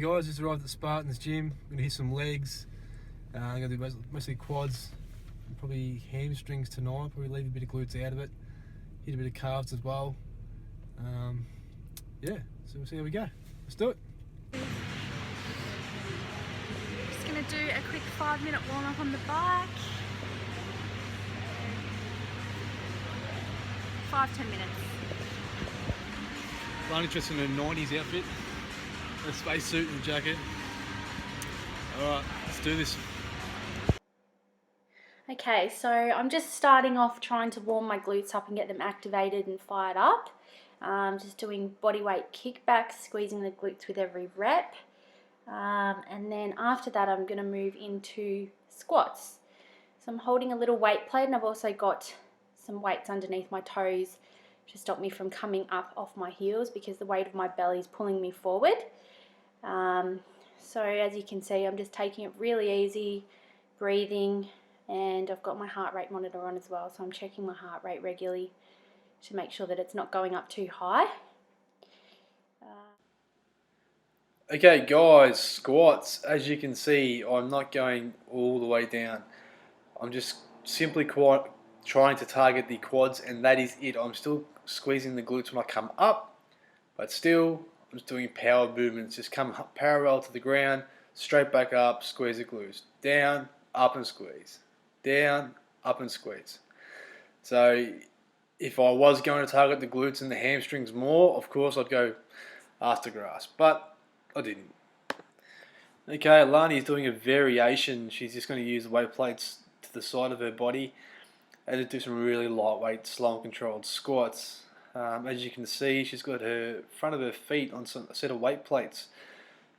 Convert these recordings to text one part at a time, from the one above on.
guys, just arrived at Spartan's gym. I'm going to hit some legs. I'm going to do mostly quads, and probably hamstrings tonight. Probably leave a bit of glutes out of it. Hit a bit of calves as well. Yeah, so we'll see how we go. Let's do it. Just going to do a quick 5-minute warm up on the bike. 5-10 minutes. Lani dressed in a 90s outfit, a space suit and a jacket. Alright, let's do this. Okay, so I'm just starting off trying to warm my glutes up and get them activated and fired up. Just doing bodyweight kickbacks, squeezing the glutes with every rep. And then after that I'm going to move into squats. So I'm holding a little weight plate, and I've also got some weights underneath my toes to stop me from coming up off my heels because the weight of my belly is pulling me forward. So as you can see, I'm just taking it really easy, breathing, and I've got my heart rate monitor on as well, so I'm checking my heart rate regularly to make sure that it's not going up too high. Okay guys, squats. As you can see, I'm not going all the way down. I'm just simply trying to target the quads, and that is it. I'm still squeezing the glutes when I come up, but still I'm just doing power movements. Just come parallel to the ground, straight back up, squeeze the glutes, down, up and squeeze, down, up and squeeze. So if I was going to target the glutes and the hamstrings more, of course I'd go ass to grass, but I didn't. Okay, Lani is doing a variation. She's just going to use the weight plates to the side of her body and just do some really lightweight, slow and controlled squats. As you can see, she's got her front of her feet on a set of weight plates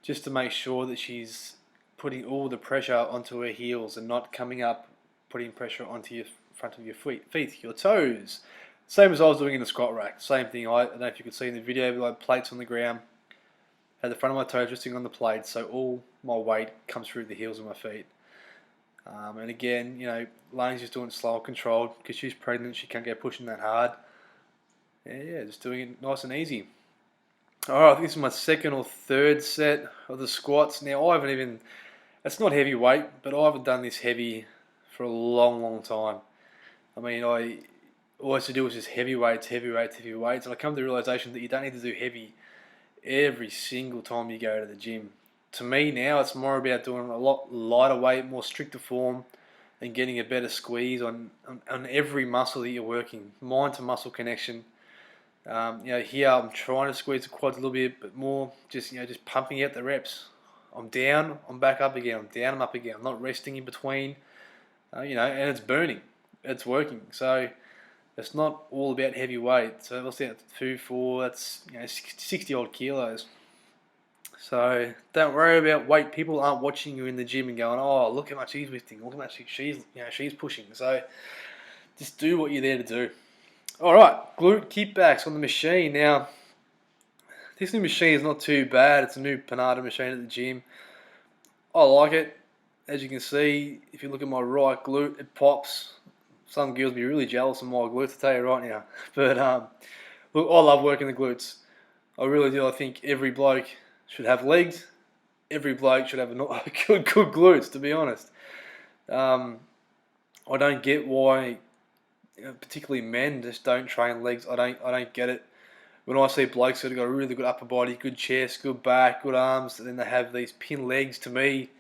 just to make sure that she's putting all the pressure onto her heels and not coming up, putting pressure onto your front of your feet, your toes. Same as I was doing in the squat rack. Same thing. I don't know if you could see in the video, but I had plates on the ground. Had the front of my toes resting on the plate, so all my weight comes through the heels of my feet. And again, you know, Lani's just doing it slow and controlled because she's pregnant. She can't get pushing that hard. Yeah, just doing it nice and easy. Alright, I think this is my second or third set of the squats. Now, I haven't even, it's not heavy weight, but I haven't done this heavy for a long time. I mean, all I used to do was just heavy weights, and I come to the realization that you don't need to do heavy every single time you go to the gym. To me now, it's more about doing a lot lighter weight, more stricter form, and getting a better squeeze on every muscle that you're working, mind to muscle connection. You know, here I'm trying to squeeze the quads a little bit, but more just pumping out the reps. I'm down, I'm back up again. I'm down, I'm up again. I'm not resting in between. You know, and it's burning, it's working. So it's not all about heavy weight. So let's say 2, 4, that's 60 odd kilos. So don't worry about weight. People aren't watching you in the gym and going, "Oh, look how much he's lifting. Look how much she's pushing." So just do what you're there to do. All right, glute kickbacks on the machine. Now, this new machine is not too bad. It's a new Panada machine at the gym. I like it. As you can see, if you look at my right glute, it pops. Some girls will be really jealous of my glutes, I tell you right now. But look, I love working the glutes. I really do. I think every bloke should have legs. Every bloke should have good glutes, to be honest. I don't get why, particularly men, just don't train legs. I don't get it. When I see blokes that have got a really good upper body, good chest, good back, good arms, and then they have these pin legs, to me,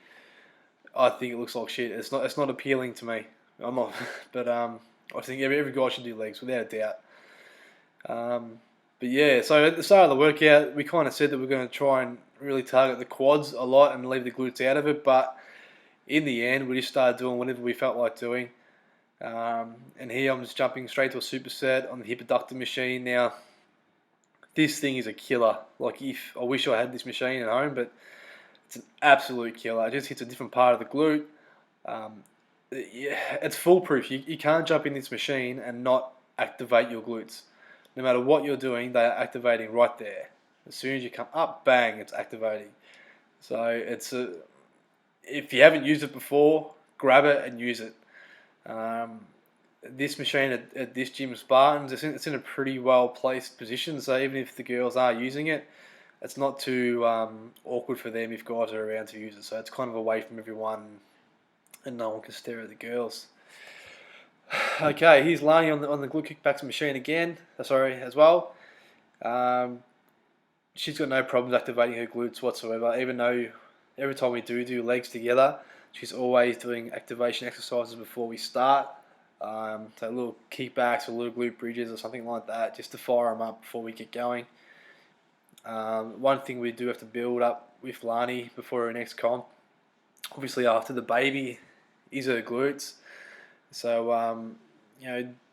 I think it looks like shit. It's not appealing to me. I'm not, but I think every guy should do legs without a doubt. But yeah, so at the start of the workout, we kind of said that we're going to try and really target the quads a lot and leave the glutes out of it. But in the end, we just started doing whatever we felt like doing. And here I'm just jumping straight to a superset on the hip abductor machine. Now, this thing is a killer. Like, I wish I had this machine at home, but it's an absolute killer. It just hits a different part of the glute. Yeah, it's foolproof. You can't jump in this machine and not activate your glutes. No matter what you're doing, they are activating right there. As soon as you come up, bang, it's activating. So if you haven't used it before, grab it and use it. This machine at this gym, Spartans, it's in a pretty well placed position. So even if the girls are using it, it's not too awkward for them if guys are around to use it. So it's kind of away from everyone, and no one can stare at the girls. Okay, here's Lani on the glute kickbacks machine again. Sorry, as well. She's got no problems activating her glutes whatsoever, even though every time we do legs together, she's always doing activation exercises before we start. So little kickbacks or little glute bridges or something like that, just to fire them up before we get going. One thing we do have to build up with Lani before her next comp, obviously after the baby, is her glutes. So,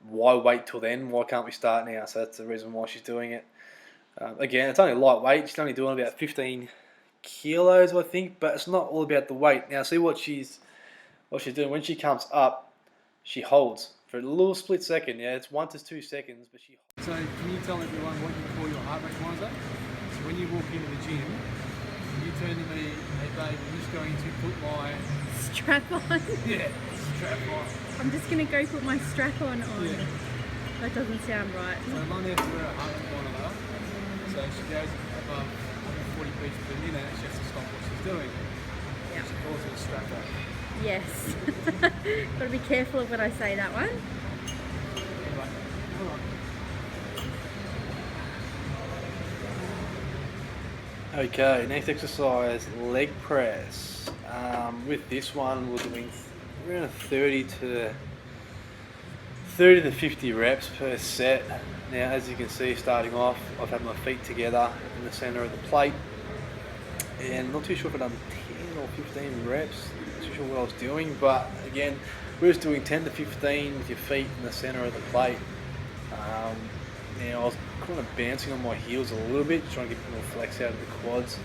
why wait till then? Why can't we start now? So that's the reason why she's doing it. Again, it's only lightweight. She's only doing about 15 kilos, I think, but it's not all about the weight. Now, see what she's doing. When she comes up, she holds for a little split second. Yeah, it's 1 to 2 seconds, but she. So, can you tell everyone what you call your heart rate monitor? So, when you walk into the gym, you turn to me, hey babe, I'm just going to put my Strap on. yeah strap on. I'm just gonna go put my strap on. Yeah. That doesn't sound right. So Lani has to wear a heart rate monitor. So she goes above 140 beats per minute, she has to stop what she's doing. Yeah. She calls it a strap on. Yes. Gotta be careful of when I say that one. Anyway, alright. Okay, next exercise, leg press. With this one, we're doing around 30 to 50 reps per set. Now, as you can see, starting off, I've had my feet together in the center of the plate, and not too sure if I've done 10 or 15 reps. Not too sure what I was doing, but again, we're just doing 10 to 15 with your feet in the center of the plate. Now, I was kind of bouncing on my heels a little bit, trying to get more flex out of the quads.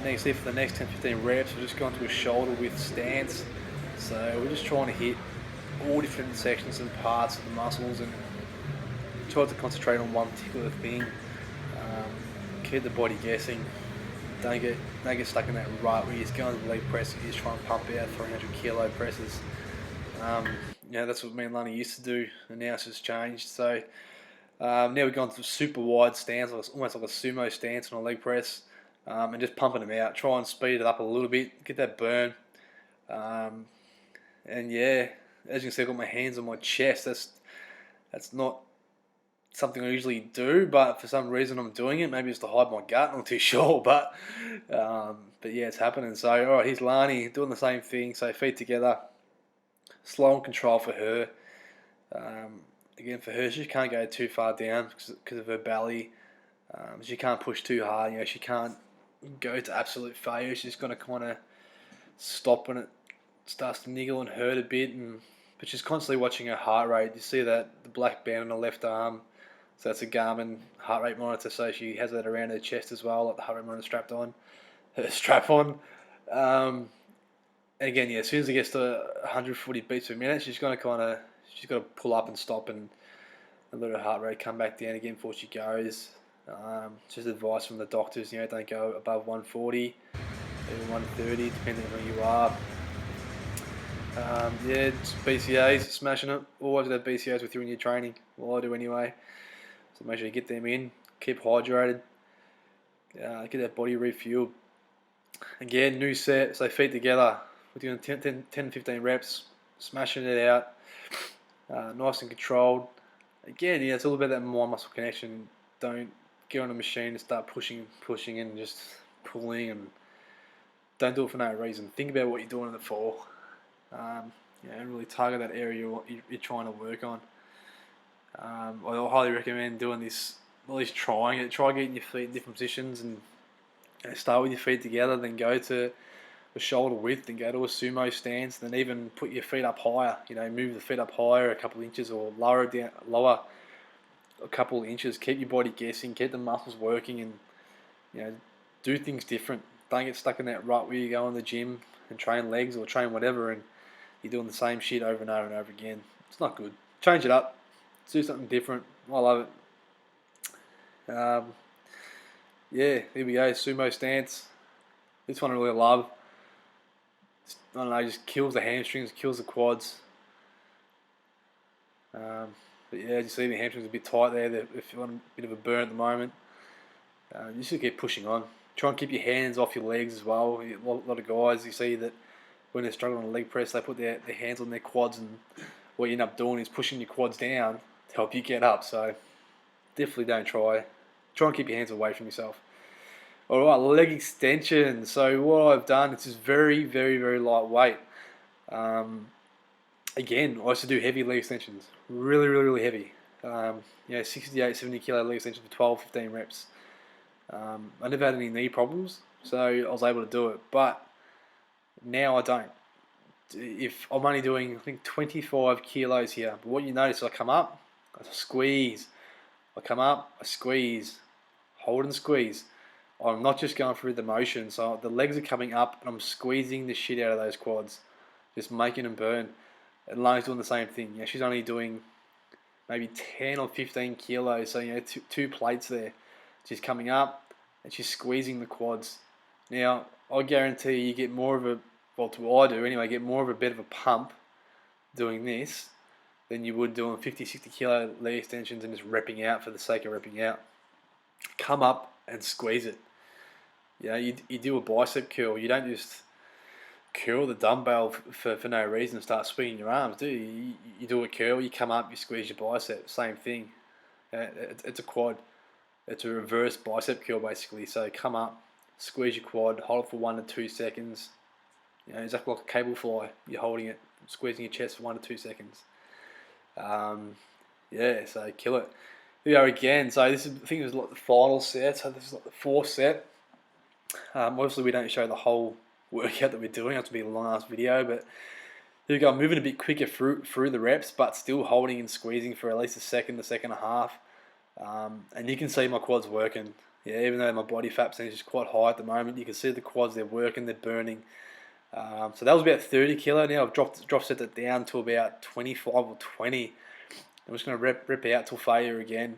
Next, for the next 10-15 reps, we're just going to a shoulder width stance. So we're just trying to hit all different sections and parts of the muscles and try to concentrate on one particular thing. Keep the body guessing. Don't get stuck in that rut where you're just going to the leg press and you're just trying to pump out 300 kilo presses. That's what me and Lani used to do, and now it's just changed. So now we've gone to a super wide stance, almost like a sumo stance on a leg press, and just pumping them out. Try and speed it up a little bit, get that burn. And yeah, as you can see, I've got my hands on my chest. That's not something I usually do, but for some reason I'm doing it. Maybe it's to hide my gut, I'm not too sure, but yeah, it's happening. So, all right, here's Lani doing the same thing. So feet together, slow and control for her. Again, for her, she can't go too far down because of her belly. She can't push too hard. She can't go to absolute failure. She's going to kind of stop when it starts to niggle and hurt a bit, but she's constantly watching her heart rate. You see that the black band on her left arm, so that's a Garmin heart rate monitor. So she has that around her chest as well, like the heart rate monitor strap on. Again, as soon as it gets to 140 beats per minute, she's got to pull up and stop and let her heart rate come back down again before she goes. Just advice from the doctors, don't go above 140, even 130, depending on who you are. It's BCAs, smashing it. Always have BCAs with you in your training. Well, I do anyway. So make sure you get them in. Keep hydrated. Get that body refueled. Again, new set. So feet together. We're doing 10 15 reps. Smashing it out. Nice and controlled. Again, it's all about that mind-muscle connection. Don't get on a machine and start pushing and just pulling, and don't do it for no reason. Think about what you're doing it for. Really target that area you're trying to work on. I highly recommend doing this, at least trying it. Try getting your feet in different positions, and start with your feet together, then go to a shoulder width, then go to a sumo stance, then even put your feet up higher. Move the feet up higher a couple of inches or lower a couple of inches. Keep your body guessing, keep the muscles working, and do things different. Don't get stuck in that rut where you go in the gym and train legs or train whatever, and you're doing the same shit over and over and over again. It's not good. Change it up. Do something different. I love it. Here we go. Sumo stance. This one I really love. I don't know, just kills the hamstrings, kills the quads. But yeah, you see the hamstrings are a bit tight there. If you want a bit of a burn at the moment. You just keep pushing on. Try and keep your hands off your legs as well. A lot of guys you see that when they're struggling on a leg press, they put their hands on their quads, and what you end up doing is pushing your quads down to help you get up. So definitely don't try. Try and keep your hands away from yourself. Alright, leg extension. So what I've done, it's just very, very, very lightweight. Again, I used to do heavy leg extensions. Really, really, really heavy. 68, 70 kilo leg extensions for 12, 15 reps. I never had any knee problems, so I was able to do it. But now I don't. If I'm only doing, I think, 25 kilos here, but what you notice, I come up, I squeeze. I come up, I squeeze. Hold and squeeze. I'm not just going through the motion, so the legs are coming up and I'm squeezing the shit out of those quads, just making them burn. And Lana's doing the same thing. She's only doing maybe 10 or 15 kilos, so two plates there. She's coming up and she's squeezing the quads. Now, I guarantee you get more of a, I do anyway, get more of a bit of a pump doing this than you would doing 50, 60 kilo leg extensions and just repping out for the sake of repping out. Come up and squeeze it. You do a bicep curl. You don't just curl the dumbbell for no reason and start swinging your arms, do you? You do a curl, you come up, you squeeze your bicep. Same thing. It's a quad. It's a reverse bicep curl basically. So come up, squeeze your quad, hold it for 1 to 2 seconds. Exactly like a cable fly. You're holding it, squeezing your chest for 1 to 2 seconds. So kill it. Here we go again. So this is, I think it was like the final set. So this is like the 4th set. Obviously we don't show the whole workout that we're doing. It's to be a long ass video, but here we go. I'm moving a bit quicker through the reps, but still holding and squeezing for at least a second and a half. And you can see my quads working. Even though my body fat percentage is quite high at the moment, you can see the quads, they're working, they're burning. So that was about 30 kilo. Now I've dropped set that down to about 25 or 20. I'm just going to rep out till failure again.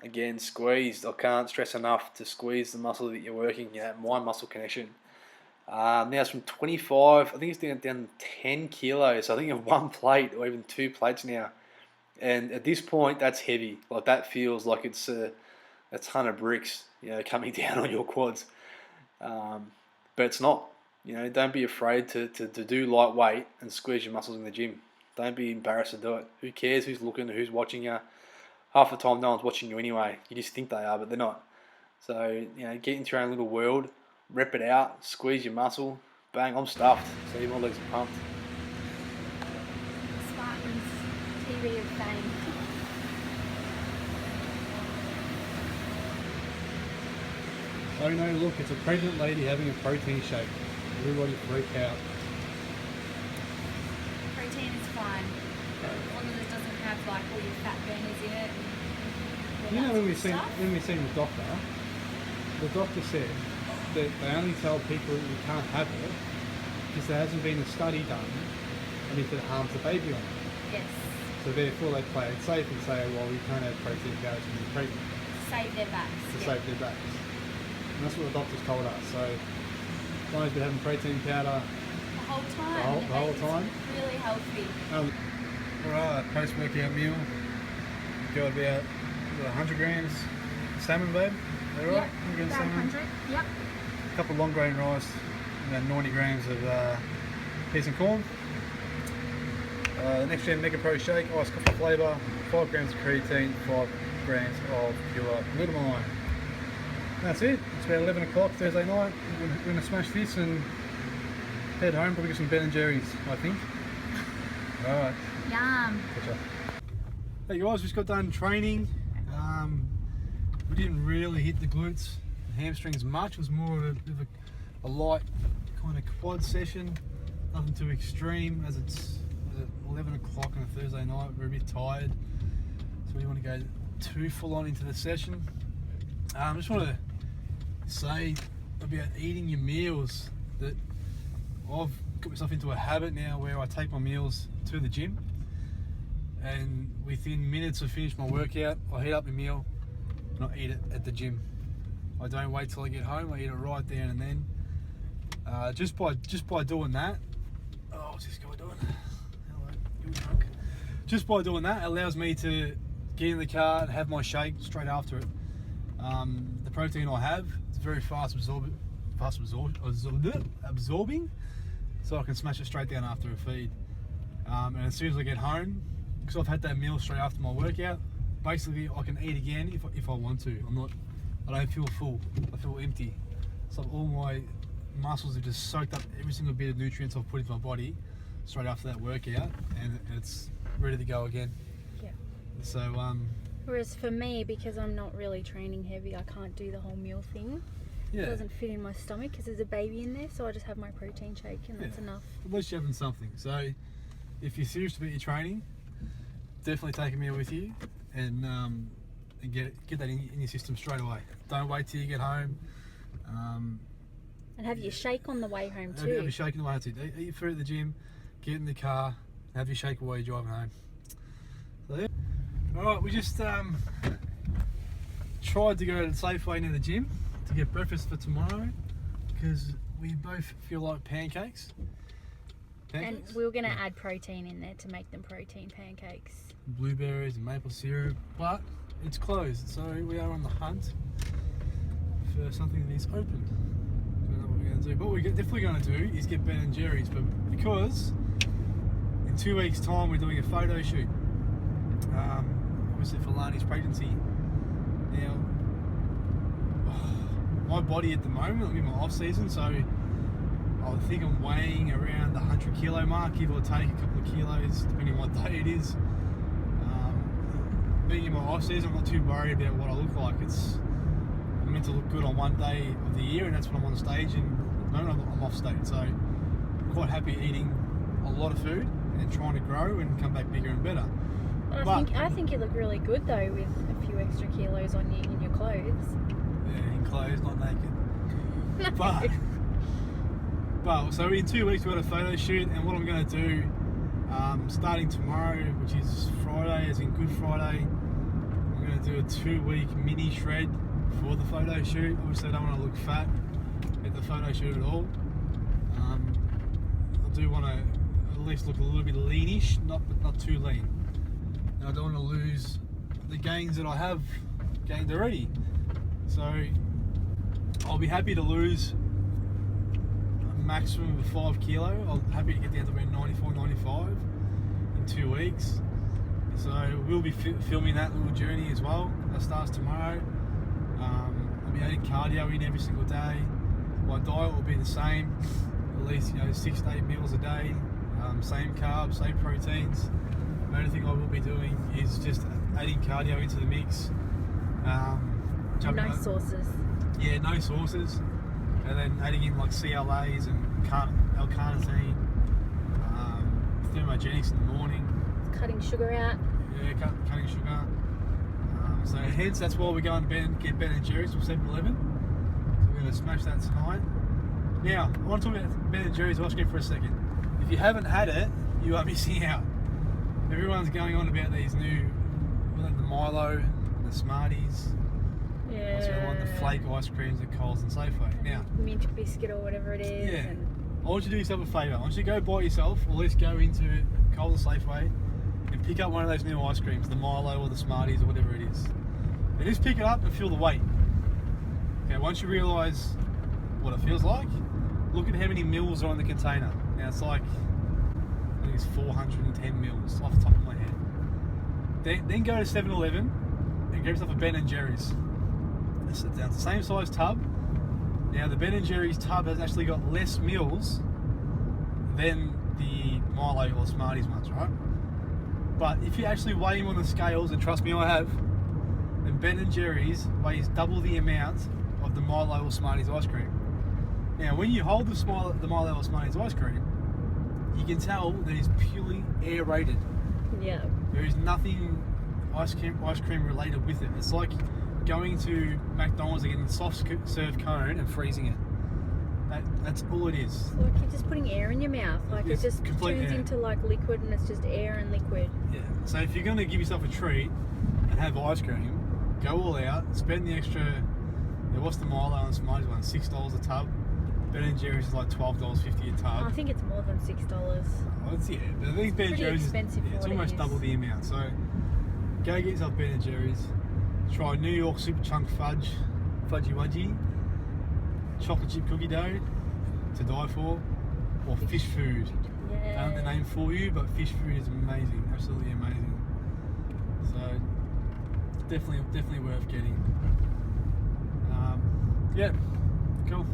Again, squeezed. I can't stress enough to squeeze the muscle that you're working, mind muscle connection. Now it's from 25, I think it's down 10 kilos. So I think you have 1 plate or even 2 plates now. And at this point, that's heavy. Like that feels like it's a ton of bricks, coming down on your quads. But it's not. Don't be afraid to do lightweight and squeeze your muscles in the gym. Don't be embarrassed to do it. Who cares who's looking, who's watching you? Half the time no one's watching you anyway. You just think they are, but they're not. So, get into your own little world, rep it out, squeeze your muscle, bang, I'm stuffed. See, my legs are pumped. Spartans, TV of fame. So no, look, it's a pregnant lady having a protein shake. Everybody freak out. Protein is fine, as long as it doesn't have like all your fat burners in it. When we seen the doctor said that they only tell people that you can't have it because there hasn't been a study done and if it harms the baby on it. Yes. So therefore they play it safe and say, well, you can't have protein powders when you're pregnant. Save their backs. Save their backs. And that's what the doctors told us. So guys be having protein powder the whole time. The whole time. Really healthy. Alright, post-workout meal. Got about 100 grams salmon, babe. Is that right? Yep, 100 grams about salmon. 100. Yep. A couple of long grain rice, about 90 grams of peas and corn. Next gen Mega Pro shake, iced coffee flavour, 5 grams of creatine, 5 grams of pure glutamine. That's it. It's about 11 o'clock Thursday night. We're going to smash this and head home. Probably get some Ben and Jerry's, I think. Alright. Yum. Gotcha. Hey guys, we just got done training. We didn't really hit the glutes and hamstrings much. It was more of a light kind of quad session. Nothing too extreme as it's 11 o'clock on a Thursday night. We're a bit tired, so we want to go too full on into the session. I just want to say about eating your meals that I've got myself into a habit now where I take my meals to the gym and within minutes of finish my workout I heat up my meal and I eat it at the gym. I don't wait till I get home, I eat it right there and then. Just by doing that, what's this guy doing? Hello, you're drunk. Just by doing that, it allows me to get in the car and have my shake straight after it. The protein I have, it's very absorbing, so I can smash it straight down after a feed. And as soon as I get home, because I've had that meal straight after my workout, basically I can eat again if I want to. I don't feel full, I feel empty. So all my muscles have just soaked up every single bit of nutrients I've put into my body straight after that workout, and it's ready to go again. Yeah. So whereas for me, because I'm not really training heavy, I can't do the whole meal thing. yeah, It doesn't fit in my stomach because there's a baby in there, so I just have my protein shake and that's enough. at least you're having something. So if you're serious about your training, definitely take a meal with you and get that in your system straight away. Don't wait till you get home. And have your shake on the way home Have too. your shake on the way home too. Eat your food at the gym, get in the car, have your shake while you're driving home. So, yeah. Alright, we just tried to go to the Safeway near the gym to get breakfast for tomorrow because we both feel like pancakes. And we were going to add protein in there to make them protein pancakes. Blueberries and maple syrup, but it's closed, so we are on the hunt for something that is open. Don't know what we're going to do, but what we're definitely going to do is get Ben & Jerry's, but because in 2 weeks' time we're doing a photo shoot, obviously for Lani's pregnancy. Now, my body at the moment, I'm in my off season, so I think I'm weighing around the 100 kilo mark, give or take a couple of kilos, depending on what day it is. Being in my off season, I'm not too worried about what I look like. I'm meant to look good on one day of the year, and that's when I'm on stage, and at the moment I'm off stage, so I'm quite happy eating a lot of food and trying to grow and come back bigger and better. I think you look really good though with a few extra kilos on you in your clothes. Yeah, in clothes, not naked. But so in 2 weeks we've got a photo shoot, and what I'm going to do, starting tomorrow, which is Friday, as in Good Friday, I'm going to do a 2-week mini shred for the photo shoot. Obviously I don't want to look fat at the photo shoot at all. I do want to at least look a little bit leanish, but not too lean. And I don't want to lose the gains that I have gained already. So I'll be happy to lose a maximum of 5 kilo. I'm happy to get down to about 94, 95 in 2 weeks. So we'll be filming that little journey as well. That starts tomorrow. I'll be adding cardio in every single day. My diet will be the same, at least 6 to 8 meals a day. Same carbs, same proteins. The only thing I will be doing is just adding cardio into the mix. No sauces. Yeah, no sauces. And then adding in like CLAs and L-carnitine, thermogenics in the morning. Cutting sugar out. Yeah, cutting sugar. So hence that's why we're going to get Ben & Jerry's from 7-Eleven. So we're going to smash that tonight. Now, I want to talk about Ben & Jerry's ice cream for a second. If you haven't had it, you are missing out. Everyone's going on about these new, the Milo, the Smarties. Yeah. What's the other one? The flake ice creams at Coles and Safeway. Now, mint biscuit or whatever it is. Yeah. And I want you to do yourself a favour. I want you to go buy yourself, or at least go into Coles and Safeway and pick up one of those new ice creams, the Milo or the Smarties or whatever it is. And just pick it up and feel the weight. Okay, once you realise what it feels like, look at how many mils are on the container. Now it's like, I think it's 410 mils off the top of my head. Then go to 7-Eleven and grab yourself a Ben & Jerry's. It's the same size tub. Now the Ben & Jerry's tub has actually got less mils than the Milo or Smarties ones, right? But if you actually weigh them on the scales, and trust me I have, then Ben & Jerry's weighs double the amount of the Milo or Smarties ice cream. Now when you hold the Milo or Smarties ice cream, you can tell that it's purely aerated. yeah. There is nothing ice cream related with it. It's like going to McDonald's and getting the soft serve cone and freezing it. That's all it is. It's like you're just putting air in your mouth. Like It's it just complete turns air. into like liquid, and it's just air and liquid. Yeah. So if you're going to give yourself a treat and have ice cream, go all out, spend the extra. What's the Milo and Smarties one? $6 a tub. Ben & Jerry's is like $12.50 a tub. I think it's more than $6. Oh, it's, yeah, but I think Ben & Pretty Jerry's expensive for it's what it almost is. double the amount. So go get yourself Ben & Jerry's. try New York Super Chunk Fudgy Wudgy, chocolate chip cookie dough to die for, or fish food. I don't have the name for you, but fish food is amazing, absolutely amazing. So definitely worth getting. Yeah, cool.